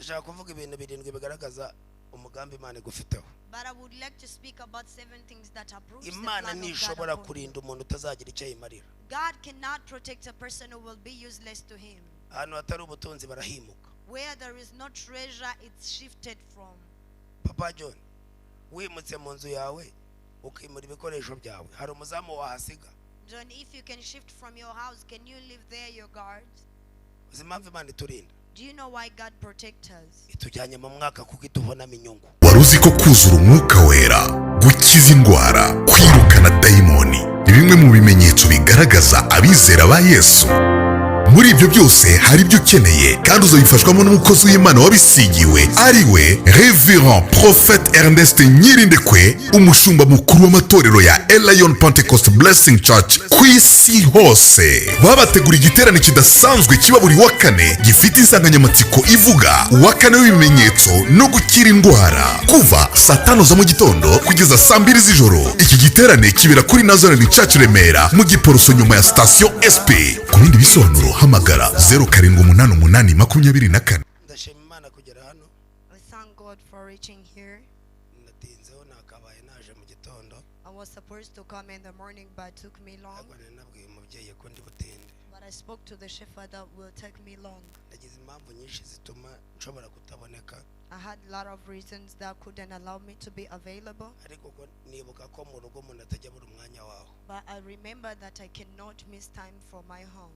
ndashaka kuvuga ibintu birindwi bigaragaza umugambi Imana igufiteho. But I would like to speak about 7 things that are proofs Imana ntishobora kurinda umuntu utazagira icyo yimarira. God cannot protect a person who will be useless to him. Ahantu hatari ubutunzi barahimuka. Where there is no treasure, it's shifted from. Papa John, wimutse mu nzu yawe ukimura ibikoresho byawe, hari umuzamu wahasiga? John, if you can shift from your house, can you leave there your guards? Uzi impamvu Imana iturinda? Do you know why God protects us? Itujyanye mu mwaka kuko itubonamo inyungu. Wari uzi ko kuzura umwuka wera, gukiza indwara, kwirukana dayimoni ni bimwe mu bimenyetso bigaragaza abizera ba Yesu? Muri ibyo byose hari ibyo ukeneye kandi uzabifashwamo n'umukozi w'Imana wabisigiwe ari we Reverend Prophet Ernest NYIRINDEKWE, umushumba mukuru w'amatorero ya Lion Pentecost Blessing Church ku isi hose. Babategura igiterane kidasanzwe kiba buri wa kane gifite insanganyamatsiko ivuga uwa kane w'ibimenyetso no gukira indwara, kuva saa 5 za mu gitondo kugeza saa 2 z'ijoro. Iki giterane kibera kuri Nazareth Church Remera mu Giporoso nyuma ya station SP. Ku bindi bisobanuro hamagara 0788 Ndashima Imana kugera hano. I thank God for reaching here. Natinzeho nakabaye naje mu gitondo. I was supposed to come in the morning, but it took me long. Nabwiye umubyeyi ko ndi butinde. But I spoke to the shepherd that will take me long. Nagize impamvu nyinshi zituma nshobora kutaboneka. I had a lot of reasons that couldn't allow me to be available. Ariko nibuka ko mu rugo umuntu atajya buri umwanya waho. But I remember that I cannot miss time for my home.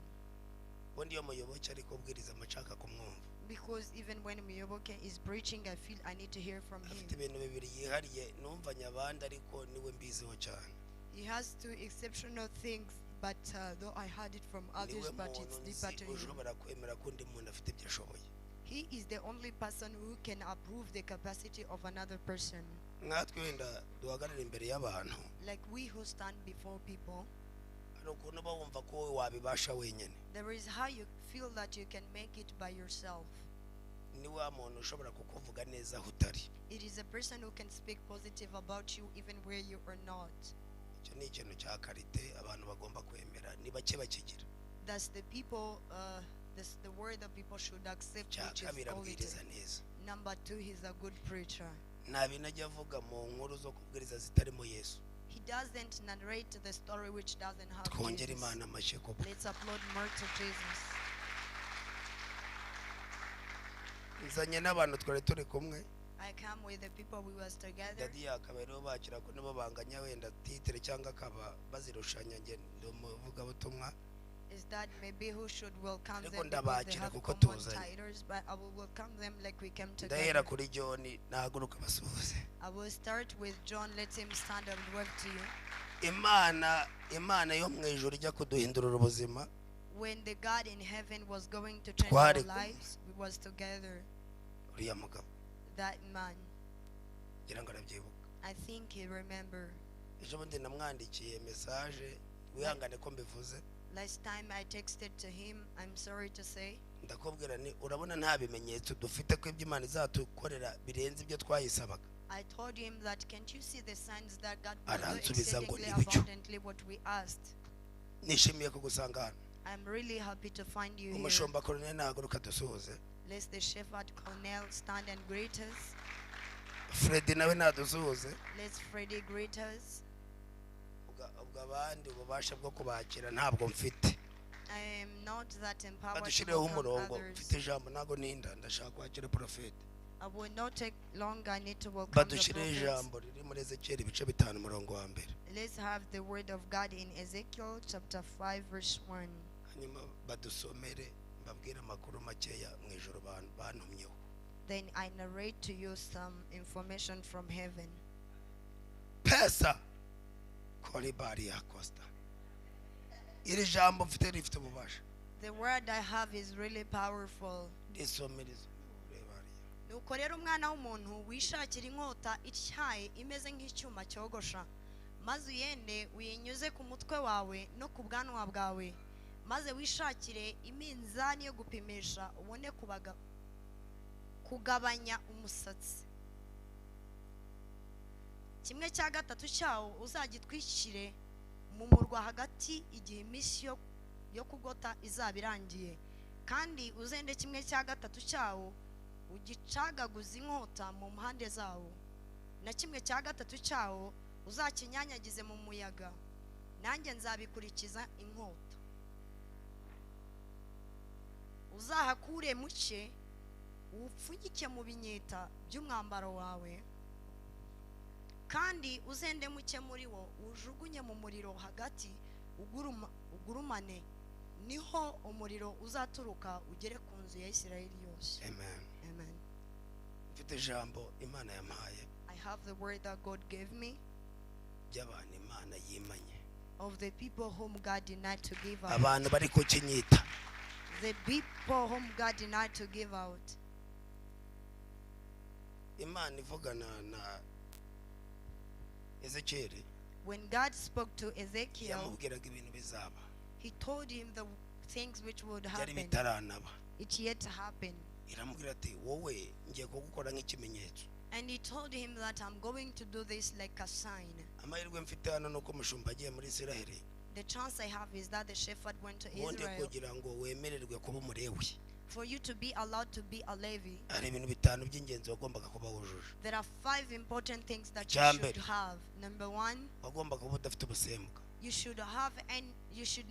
Ubundi iyo muyoboke ariko ubwiriza amacaka kumwumva. Because even when Muyoboke is preaching, I feel I need to hear from him. Afite ibintu bibiri yihariye numvanya abandi ariko niwe mbiziho cyane. He has 2 exceptional things, but though I heard it from others, but it's deeper to him. Ushobora kwemera ko undi muntu afite ibyo ashoboye. He is the only person who can approve the capacity of another person. Natwe wenda duhagarara imbere y'abantu. Like we who stand before people, hari ukuntu uba wumva ko wowe wabibasha wenyine. there is how you feel that you can make it by yourself. Ni wa muntu ushobora kukuvuga neza aho utari. It is a person who can speak positive about you even where you are not. Icyo ni ikintu cya karite abantu bagomba kwemera, ni bake bakigira. That's the people, that's the word that people should accept, which is quality. Number 2, he's a good preacher. Nta bintu ajya avuga mu nkuru zo kubwiriza zitarimo Yesu. He doesn't narrate the story which doesn't have Twongere Jesus. Imana amashyi ko. Let's applaud more to Jesus. Nzanye n'abantu twari turi kumwe. I come with the people we was together. Dadi yakabero bakira ko nibo banganya wenda titre cyangwa akaba bazirushanya nge ndumuvugabutumwa. Is that maybe who should welcome them Ariko because they ndabakira have kuko common tuzanye. titles, but I will welcome them like we came Ndahera together. kuri John nahaguruka basuhuze. I will start with John. Let him stand and wave to you. Imana yo mu ijuru ijya kuduhindurira ubuzima. When the God in heaven was going to change our lives, we was together. Uriya mugabo That man, ngira ngo arabyibuka. I think he remember. Ejo bundi namwandikiye message, wihangane ko mbivuze. Last time I texted to him, I'm sorry to say. Ndakubwira ni urabona nta bimenyetso dufite ko ibyo Imana izatukorera birenze ibyo twayisabaga. I told him that can't you see the signs that God will do Aransubiza ngo exceedingly ni bicyo. abundantly what we asked. Nishimiye kugusanga hano. I'm really happy to find you here. Umushumba Colonel nahaguruka dusuhuze. Let the shepherd Cornell stand and greet us. Freddy nawe nadusuhuze. Let's Freddy greet us. Ubwo abandi ububasha bwo kubakira ntabwo mfite. I am not that empowered to Badushireho welcome umurongo others. mfite ijambo nago ninda ndashaka kwakira Prophet. I will not take long. I need to welcome the Badushireho prophets. ijambo riri muri Ezekiel ibice 5 umurongo wa mbere. Let's have the word of God in Ezekiel chapter 5 verse 1. Hanyuma badusomere mbabwira amakuru makeya mu ijuru bantumyeho. Then I narrate to you some information from heaven. Pesa kuri bari ya Costa. Iri jambo mfite rifite ububasha. The word I have is really powerful. Risomerizo. Nuko rero umwana w'umuntu wishakira inkota ityaye imeze nk'icyuma cyogosha, maze uyende uyinyuze ku mutwe wawe no ku bwanwa bwawe, maze wishakire iminzani yo gupimisha ubone kugabanya umusatsi. 1/3 cyawo uzagitwikire mu murwa hagati igihe iminsi yo kugota izaba irangiye, kandi uzende 1/3 cyawo ugicagaguza inkota mu mpande zawo, na kimwe cya gatatu cyawo uzakinyanyagize mu muyaga, nanjye nzabikurikiza inkota. Uzahakure muke upfunyike mu binyeta by'umwambaro wawe, kandi uzende muke muri wo ujugunye mu muriro hagati ugurumane, niho umuriro uzaturuka ugere ku nzu ya Isirayeli yose. Amen. Amen. Mfite ijambo Imana yampaye I have the word that God gave me by'abantu Imana yimanye, of the people whom God denied to give out. abantu bari ku kinyita. The people whom God denied to give out. Imana ivugana na Ezekiel, When God spoke to Ezekiel, yamubwiraga ibintu bizaba he told him the things which would byari happen. bitaranaba. It yet to happen. Iramubwira ati wowe ngiye kugukora nk'ikimenyetso. And he told him that I'm going to do this like a sign. Amahirwe mfite hano nuko umushumba agiye muri Isiraheli, The chance I have is that the shepherd went to ubundi Israel. kugira ngo wemererwe kuba umulewi For you to be allowed to be a Levi, hari ibintu bitanu by'ingenzi wagombaga kuba wujuje. there are 5 important things that you Jambere. should have. Number 1, Wagombaga kuba udafite ubusembwa. you should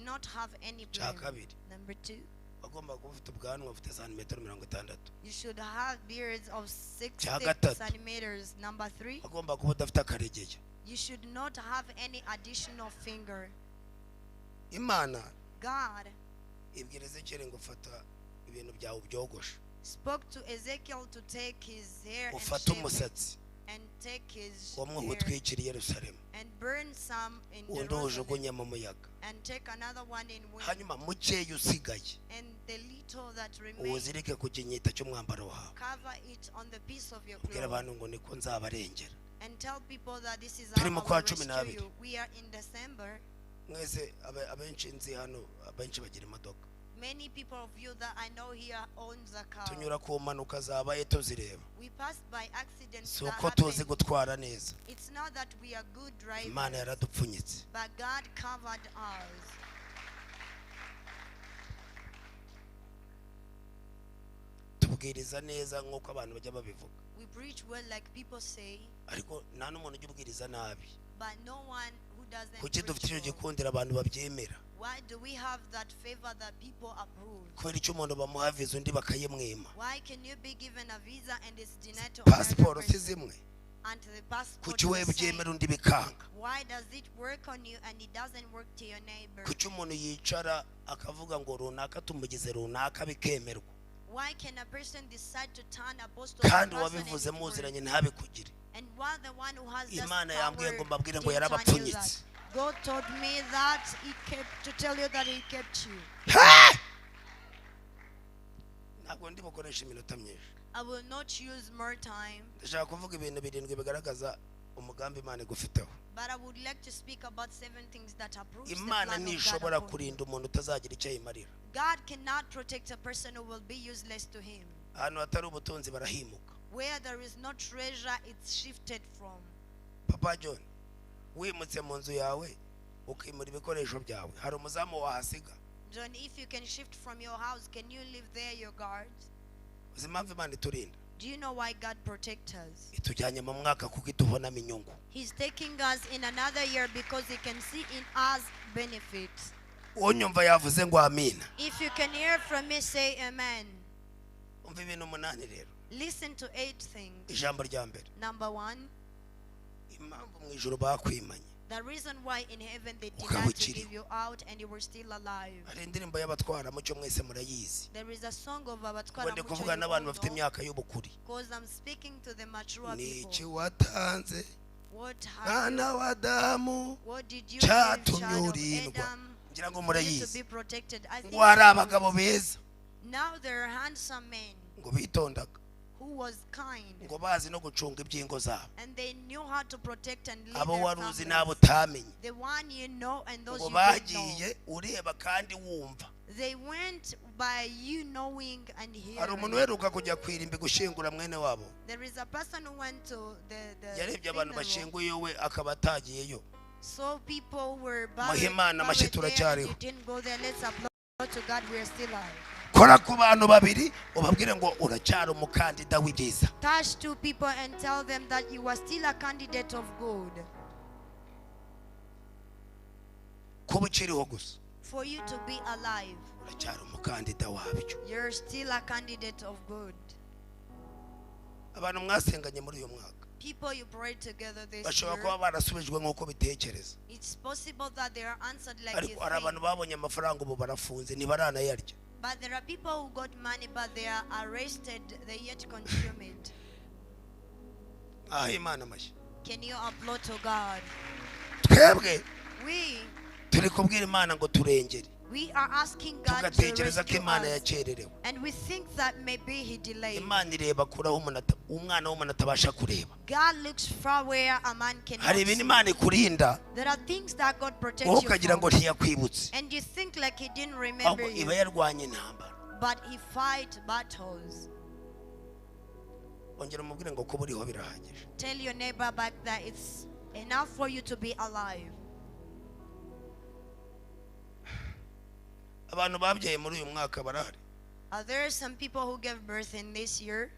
not have any Cya blame. kabiri, Number 2, wagombaga kuba ufite ubwanwa bufite santimetero 60. you should have beards of 60 Cya gatatu. centimeters. Number 3, Wagombaga kuba udafite akaregeya. you should not have any additional finger. Imana God ibwira Ezekiel ngo fata ibintu byawe byogosha, spoke to Ezekiel to take his hair and ufate shave it, umusatsi and take his umwe hair utwikira Yerusalemu, and burn some in undi Jerusalem, ujugunye mu muyaga, and take another one in wind, hanyuma mukeya usigaye and the little that remains uwuzirike ku kinyita cy'umwambaro wawe. cover it on the piece of your Ubwira cloth, abantu ngo niko nzabarengera. and tell people that this is Turi how mu I kwa will cumi rescue n'abiri. you. We are in December. Mwese abenshi nzi hano, abenshi bagira imodoka. Many people of you that I know here owns a car. Tunyura ku mpanuka zabaye tuzireba, We passed by accidents si that uko tuzi happened. gutwara neza. It's not that we are good Imana drivers, yaradupfunyitse. but God covered us. Tubwiriza neza nk'uko abantu bajya babivuga, We preach well like people say, ariko nta n'umuntu ujya ubwiriza nabi. but no one who doesn't Kuki dufite icyo preach well. gikundira abantu babyemera? Why do we have that favor that people approve? Kubera icyo umuntu bamuha viza undi bakayimwima. Why can you be given a visa and it's denied to Pasiporo another si person? zimwe. And the passport Kuki we is the same. byemera undi bikanga? Why does it work on you and it doesn't work to your neighbor? Kuki umuntu yicara akavuga ngo runaka tumugize runaka bikemerwa, Why can a person decide to turn apostle to a kandi person and wabivuze it works? muziranye ntabikugire? And while the one who has this Imana yambwiye ngo power mbabwire ngo didn't turn you yarabapfunyitse. that. God told me that he kept to tell you that he kept you. Ntabwo ndi bukoresha iminota myinshi. I will not use more time, Ndashaka kuvuga ibintu birindwi bigaragaza umugambi Imana igufiteho. but I would like to speak about 7 things that approves the Imana plan of God ntishobora upon you. kurinda umuntu utazagira icyo ayimarira. God cannot protect a person who will be useless to him. Ahantu hatari ubutunzi barahimuka. Where there is no treasure, it's shifted from. Papa John, wimutse mu nzu yawe ukimura ibikoresho byawe, hari umuzamu wahasiga? John, if you can shift from your house, can you leave there your guards? Uzi impamvu Imana iturinda? Do you know why God protects us? Itujyanye mu mwaka kuko itubonamo inyungu. He's taking us in another year because he can see in us benefits. Unyumva yavuze ngo amina. If you can hear from me, say amen. Umva ibintu 8 rero. Listen to 8 things. Ijambo rya mbere, Number 1, impamvu mu ijuru bakwimanye. the reason why in heaven they denied to Ukabukiriho. give you out and you were still alive. Hari indirimbo y'abatwara mucyo mwese murayizi. There is a song of Ngo Abatwara ndi Mucho kuvuga you n'abantu all bafite know, imyaka y'ubukuri. because I'm speaking to the mature Niki people. watanze What have you, mwana wa Adamu what did you give, cyatumye child of urindwa. Adam, Ngira ngo for you to murayizi. be protected? I think Ngo hari you know. abagabo beza Now there are handsome men ngo bitondaga, who was kind ngo bazi no gucunga ibyingo zabo. and they knew how to protect and lead Abo their wari uzi families. n'abo utamenye. The one you know and those Ngo you don't know. bagiye ureba kandi wumva. They went by you knowing and Hari umuntu hearing. uheruka kujya kwirimbi gushingura mwene wabo. There is a person who went to the Yarebye abantu funeral, bashinguye we akaba atagiyeyo. so people were Muhe Imana amashyi buried there and turacyariho. you didn't go there. Let's applaud to God, we are still alive. kora ku bantu babiri ubabwire ngo uracyari umukandida w'ibyiza. Touch two people and tell them that you are still a candidate of good. Kuba ukiriho gusa For you to be alive, uracyari umukandida wabyo. you're still a candidate of good. Abantu mwasenganye muri uyu mwaka People you prayed together this bashobora year, kuba barasubijwe nk'uko bitekereza, it's possible that they are answered like you ariko hari abantu think. babonye amafaranga ubu barafunze ntibaranayarya. But there are people who got money but they are arrested, they yet consume it. Imana mashya. Can you applaud to God? Twebwe We turi kubwira Imana ngo turengere, are asking God to tugatekereza ko rescue Imana us. yakererewe. And we think that maybe he delayed. Imana ireba kuraho umwana w'umuntu atabasha kureba. God looks far where a man cannot Hari ibintu see. Imana ikurinda There are things that God protects wowe you ukagira ngo from. ntiyakwibutse, And you think like he didn't remember ahubwo iba you. yarwanye intambara. But he fight battles. Ongera umubwire ngo kuba uriho birahagije. Tell your neighbor back that it's enough for you to be alive. Abantu babyaye muri uyu mwaka barahari. Are there some people who gave birth in this year?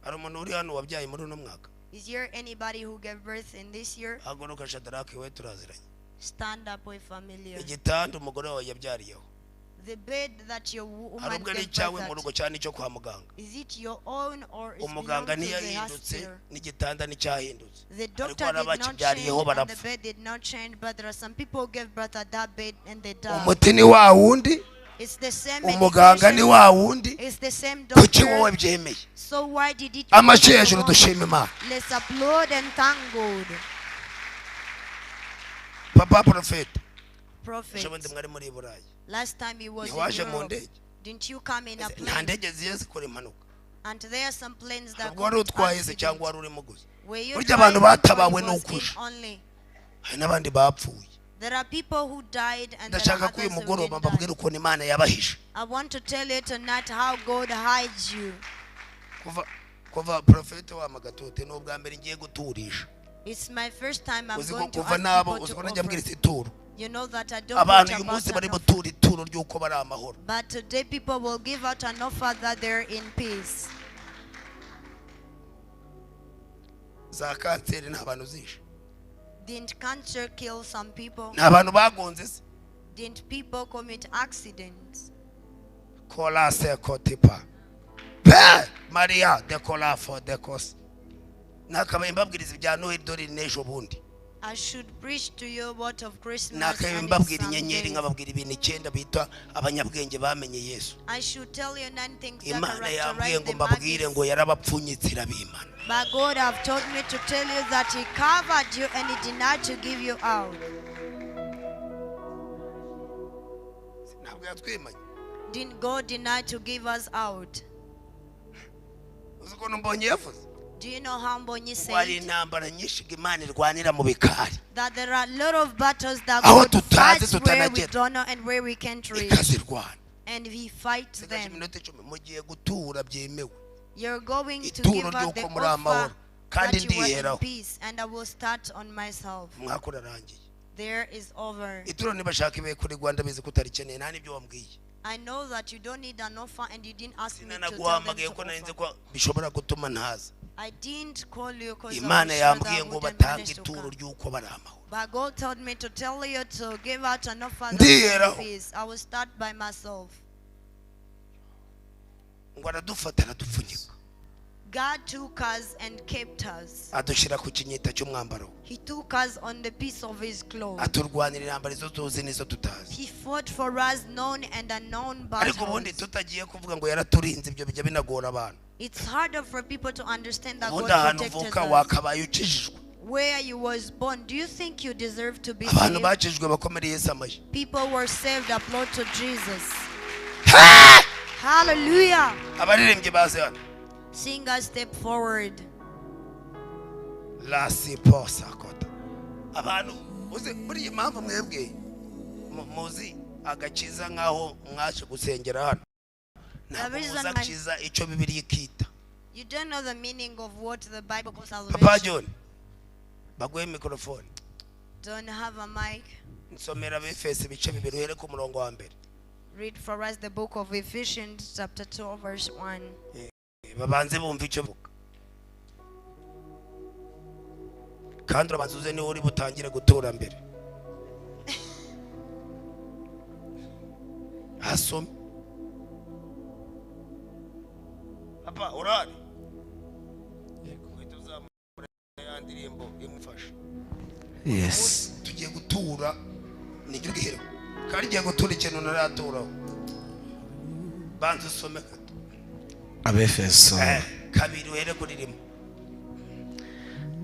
Hari umuntu uri hano wabyaye muri uno mwaka? Is there anybody who gave birth in this year? Haguruka Shadaraki, we turaziranye. Stand up with familiar. Igitanda umugore wawe yabyariyeho, The bed that your hari woman ubwo ari gave icyawe birth mu rugo at, cyane icyo kwa muganga. is it your own or is Umuganga belong to the ntiyahindutse hospital? n'igitanda nticyahindutse, The ariko doctor hari did not abakibyariyeho change and the barapfa. bed did not change, but there are some people who gave birth at that bed and they died. Umuti ni wa wundi, It's the same umuganga ni medication. wa wundi. It's the same Kuki wowe doctor. byemeye? So why did it Amashyi go hejuru wrong? dushima Imana. Let's applaud and thank God. Papa Prophet, Prophet, ejobundi mwari muri Burayi, last time he was in ntiwaje mu Europe, ndege? didn't you come in a Nta plane? ndege ziye zikora impanuka. And there are some planes that Ubwo wari commit utwaye se accidents. cyangwa wari urimo gusa? Were you Burya abantu driving or batabawe you was in n'ukuri. only? Hari n'abandi bapfuye. There are people who died and there are Ndashaka ko uyu others who mugoroba didn't mbabwira die. ukuntu Imana yabahishe. I want to tell you tonight how God hides you. Kuva Prophet wa Magatote ni ubwa mbere ngiye guturisha. It's my first time I'm Uzi ko going to kuva ask nabo people uzi ko to najya mbwira offer. ituro. You know that I don't Abantu preach uyu munsi about bari an offer. butura ituro ry'uko bari amahoro. But today people will give out an offer that they're in peace. Za kanseri nta bantu zishe. Didn't cancer kill some people? Nta bantu bagonze se. Didn't people commit accidents? Kola se kotipa. Pe Maria de kola for the cost. Nakabaye mbabwiriza ibya Noheli dore n'ejo bundi. I should preach to you what of Christmas Nakabaye and in mbabwira some inyenyeri days. nkababwira ibintu 9 bita abanyabwenge bamenye Yesu. I should tell you 9 things that Imana yambwiye characterize ngo the mbabwire magic. ngo yarabapfunyitsira b'Imana. But God have told me to tell you that He covered you and He did not to give you out. Ntabwo yatwimanye. Didn't God deny to give us out? Uzi ko mbonye yavuze. Do you know how Mbonyi Wari said intambara nyinshi Imana irwanira mu bikari. that there are a lot of battles that Aho God tutazi fights where we tutanagera. don't know and where we can't reach, Ikazirwana. and He fights Sigaje them. iminota 10 mugiye gutura byemewe. You're going to Ituro give out the ry'uko muri amahoro. offer Kandi that you are in ndiheraho. peace, and I will start on myself. Umwaka urarangiye. There is over. Ituro nibashaka ibe kuri Rwanda bizi kutarikeneye nta nibyo wambwiye. I know that you don't need an offer and you didn't ask me to tell them Sinanaguhamagaye to ko narinze offer. ko bishobora gutuma ntaza. I didn't call you because Imana yambwiye ngo batange ituro come. ry'uko bari amahoro. But God told me to tell you to give out an offer that Ndiheraho. is in peace. I will start by myself. Ngo aradufata aradupfunyika. God took us and kept us. Adushyira ku kinyita cy'umwambaro. He took us on the piece of His clothes. Aturwanira intambara izo tuzi n'izo tutazi. He fought for us known and unknown Ariko ubundi battles. tutagiye kuvuga ngo yaraturinze ibyo bijya binagora abantu. It's harder for people to understand that Ubundi God ahantu protected uvuka us. wakabaye ukijijwe. Where you was born, do you think you deserve to be Abantu saved? bakijijwe bakomereye Yesu amashyi. People were saved. Applaud to Jesus. Hallelujah. Abaririmbyi baze hano. Singers, step forward. La siposa kota. Abantu uzi buri impamvu mwebwe muzi agakiza nkaho mwaje gusengera hano. Ntabwo muzi akiza icyo Bibiliya ikita. You don't know the meaning of what the Bible calls Papa salvation. John baguhe microphone. Don't have a mic. Nsomera b'Efeso ibice 2 uhere ku murongo wa mbere. read for us the book of Ephesians chapter 2 verse 1. babanze bumva icyo buka kandi urabazuze ni uri butangire gutura mbere asome papa urari ndirimbo imufasha. Yes. Tugiye gutura niryo gihero kandi giye gutura ikintu naratura banze usome Abefeso kabiri were kuririmo.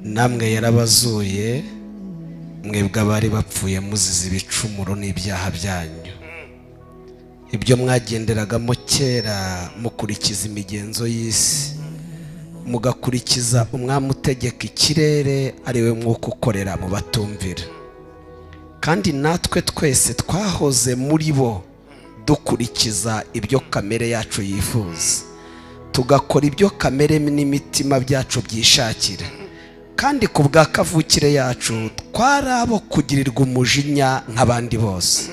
namwe yarabazuye mwebwe abari bapfuye muzize ibicumuro n'ibyaha byanyu ibyo mwagenderagamo kera mukurikiza imigenzo y'isi mugakurikiza umwami utegeka ikirere ari we mwuka ukorera mu batumvira kandi natwe twese twahoze muri bo dukurikiza ibyo kamere yacu yifuza tugakora ibyo kamere n'imitima byacu byishakira kandi ku bwa kavukire yacu twari abo kugirirwa umujinya nk'abandi bose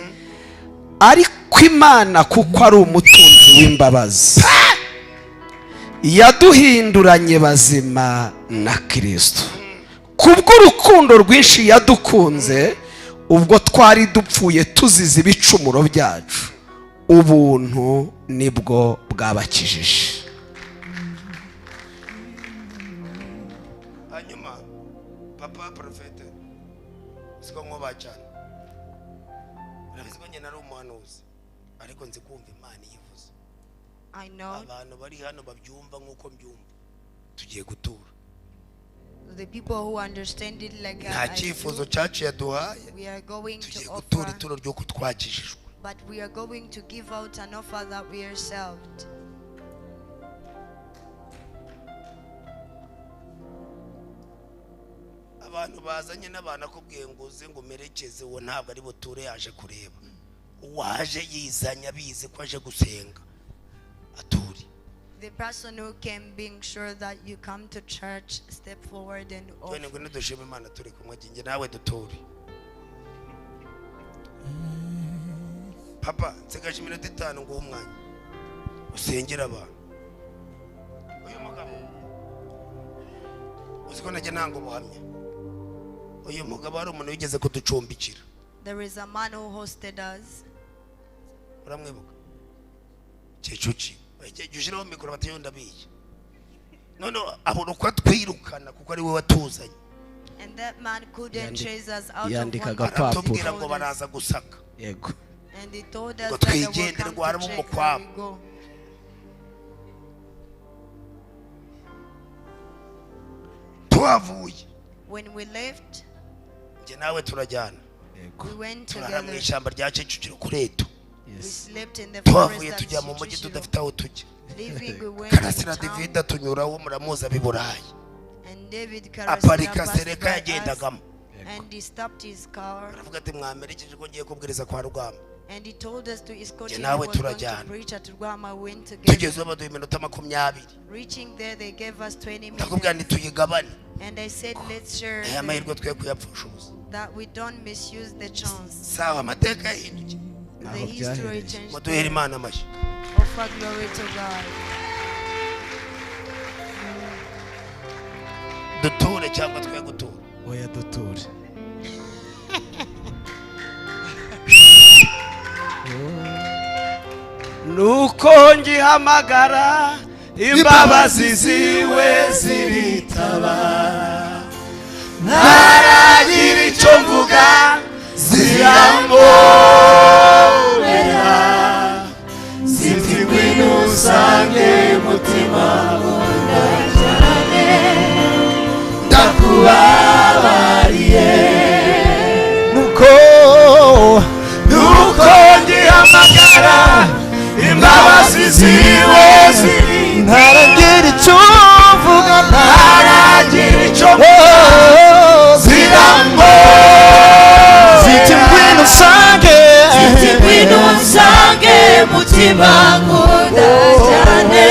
ariko Imana kuko ari umutunzi w'imbabazi yaduhinduranye bazima na Kristo kubw'urukundo rwinshi yadukunze ubwo twari dupfuye tuzize ibicumuro byacu ubuntu nibwo bwabakijije. Hanyuma papa Prophet siko nkoba cyane nabiziko nyene ari umuhanuzi ariko nzi kumva Imana yivuze. I know abantu bari hano babyumva nkuko mbyumva tugiye gutura the people who understand it like nta cyifuzo cyacu yaduhaye we are going tugiye to gutura offer, ituro ryo kutwakijijwe but we are going to give out an offer that we are served. abantu bazanye n'abana kubwiye ngo uze ngo merekeze uwo ntabwo ari buture yaje kureba waje yizanya bizi ko aje gusenga aturi. The person who came being sure that you come to church, step forward and offer. Twene ngo dushime Imana turi kumwe nginge nawe duture. Papa nsigaje iminota 5 ngo umwanya usengera abantu. Uyu mugabo uziko najye nango buhamya. Uyu mugabo ari umuntu wigeze kuducumbikira. There is a man who hosted us. Uramwibuka? Cecuci. Ujiraho mikoro batayonda biye. None abona uko twirukana kuko ari we watuzanye. And that man couldn't chase us out of yandikaga one. Aratubwira ngo baraza gusaka. Yego. And he told us Ngo that they will twigendere come ngo harimo to check umukwabo. where we go. Tuhavuye. When we left, Nje nawe turajyana. we went Turara mu together. ishyamba rya Kicukiro kureto. We slept in the Tuhavuye forest tujya at mu mujyi Kicukiro. tudafite aho tujya. Leaving, we went to Karasira town, David tunyuraho muramuza biburayi. and David Aparika passed sereka by us, yagendagamo. and he stopped his car, Aravuga ati mwamerekeje ko ngiye kubwiriza kwa Rugamba. and he told us to escort Nje him. nawe He was going to turajyana. preach at Rugama. We went together. Tugeze baduha iminota 20. Reaching there, they gave us 20 Ndakubwira minutes, nti tuyigabane. and I said, let's share Aya mahirwe twe kuyapfusha ubusa. that we don't misuse the chance. Sawa amateka yahinduye. The Aho history byahereye. changed. Muduhere Imana amashyi. Offer glory to God. Duture cyangwa twe gutura. Oya duture. Nuko ngihamagara imbabazi ziwe ziritaba ntaragira icyo mvuga zirangorera ziti ngwino usange mutima nkunda cyane ndakubabariye nuko ngihamagara imbabazi ziwe ntaragira icyo mvuga ntaragira icyo mvuga zirango ziti ngwino usange mutima nkunda cyane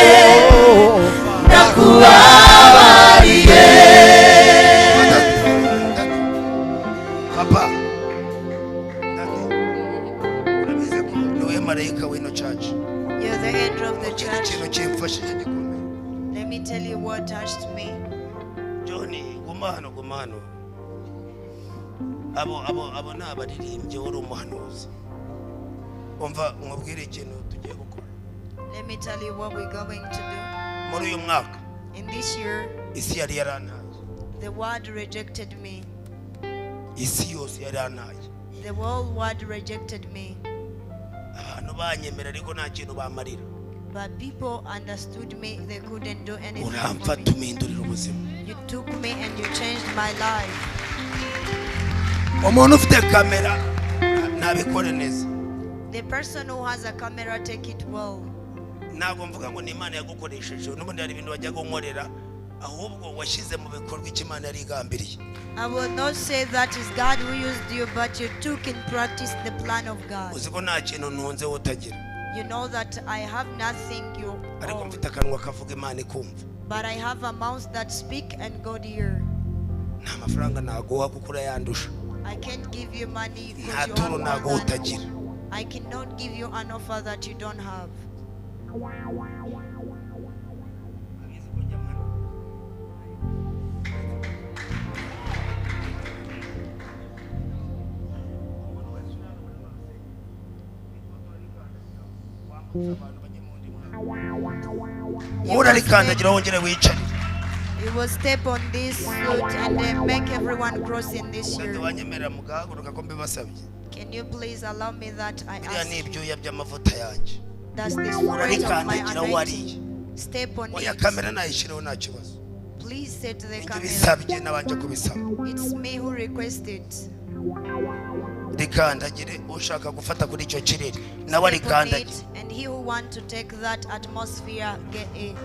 ndakubabariye. Papa. Urabize ko niwe marayika w'ino me. Johnny gumano abo nabaririmbye uri umuhanuzi umva nkubwire ikintu tugiye gukora. Let me tell you what we're going to do. Muri uyu mwaka In this year, isi yari yaranaye, the world rejected me. isi yose yaranaye, The whole world rejected me. abantu banyemera ariko nta kintu bamarira. But people understood me, they couldn't do anything for Uramfata me. umindurira ubuzima. You took me and you changed my life. Umuntu ufite kamera nabikore neza. The person who has a camera, take it well. Ntabwo mvuga ngo ni Imana yagukoresheje n'ubundi hari ibintu wajya gunkorera, ahubwo washyize mu bikorwa icyo Imana yari igambiriye. I will not say that is God who used you, but you took in practice the plan of God. Uzi ko nta kintu ntunze utagira, You know that I have nothing you ariko own, mfite akanwa kavuga Imana ikumva. but I have a mouth that speak and God hear. Nta mafaranga naguha kuko urayandusha, I can't give you money nta because you turu have naguha more than utagira. I cannot give you an offer that you don't have. Urarikandagira wongere wicare. You will step on this foot and then make everyone cross in this Kandi year. wanyemerera mugahaguruka ko mbibasabye. Can you please allow me that I Biriya ask ni you? ibyuya by'amavuta yanjye. That's the spirit of my Urarikandagira anointing. wariye. Step on Oya it. kamera nayishyireho nta kibazo. Please set the Ibyo camera. bisabye nabanje kubisaba. It's me who requested. Rikandagire ushaka gufata kuri icyo kirere nawe Step on arikandagire. it, and he who want to take that atmosphere, get it.